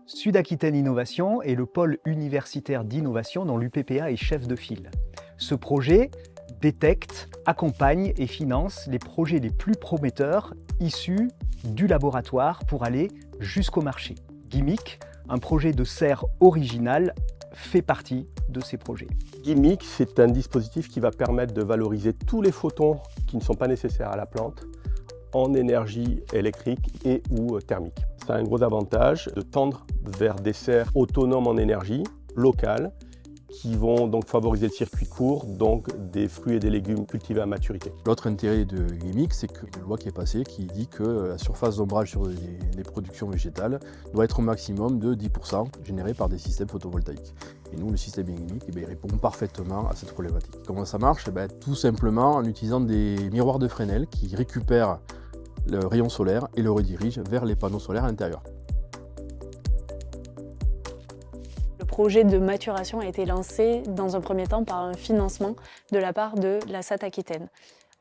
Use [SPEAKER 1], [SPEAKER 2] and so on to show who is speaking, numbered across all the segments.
[SPEAKER 1] Sud Aquitaine Innovation est le pôle universitaire d'innovation dont l'UPPA est chef de file. Ce projet détecte, accompagne et finance les projets les plus prometteurs issus du laboratoire pour aller jusqu'au marché. Gimmick, un projet de serre original, fait partie de ces projets.
[SPEAKER 2] Gimmick, c'est un dispositif qui va permettre de valoriser tous les photons qui ne sont pas nécessaires à la plante en énergie électrique et ou thermique. Ça a un gros avantage de tendre vers des serres autonomes en énergie, locales, qui vont donc favoriser le circuit court, donc des fruits et des légumes cultivés à maturité.
[SPEAKER 3] L'autre intérêt de Gimmick, c'est qu'il y a une loi qui est passée qui dit que la surface d'ombrage sur les productions végétales doit être au maximum de 10% générée par des systèmes photovoltaïques. Et nous, le système Gimmick il répond parfaitement à cette problématique. Comment ça marche? Tout simplement en utilisant des miroirs de Fresnel qui récupèrent le rayon solaire et le redirigent vers les panneaux solaires intérieurs.
[SPEAKER 4] Le projet de maturation a été lancé dans un premier temps par un financement de la part de la SAT Aquitaine.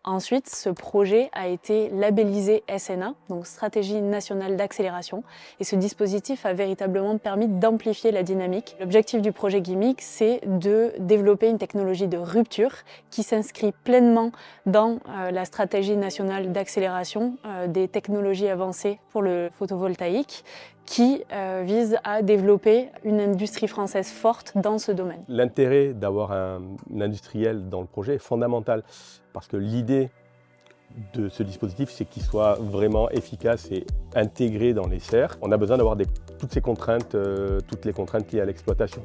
[SPEAKER 4] Ensuite, ce projet a été labellisé SNA, donc Stratégie nationale d'accélération, et ce dispositif a véritablement permis d'amplifier la dynamique. L'objectif du projet Gimmick, c'est de développer une technologie de rupture qui s'inscrit pleinement dans la stratégie nationale d'accélération des technologies avancées pour le photovoltaïque, qui vise à développer une industrie française forte dans ce domaine.
[SPEAKER 2] L'intérêt d'avoir un industriel dans le projet est fondamental parce que l'idée de ce dispositif, c'est qu'il soit vraiment efficace et intégré dans les serres. On a besoin d'avoir toutes les contraintes liées à l'exploitation.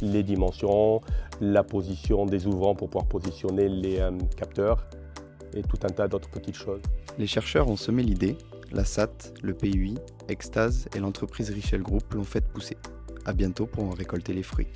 [SPEAKER 2] Les dimensions, la position des ouvrants pour pouvoir positionner les capteurs et tout un tas d'autres petites choses.
[SPEAKER 5] Les chercheurs ont semé l'idée, la SAT, le PUI, Extase et l'entreprise Richel Group l'ont fait pousser. À bientôt pour en récolter les fruits.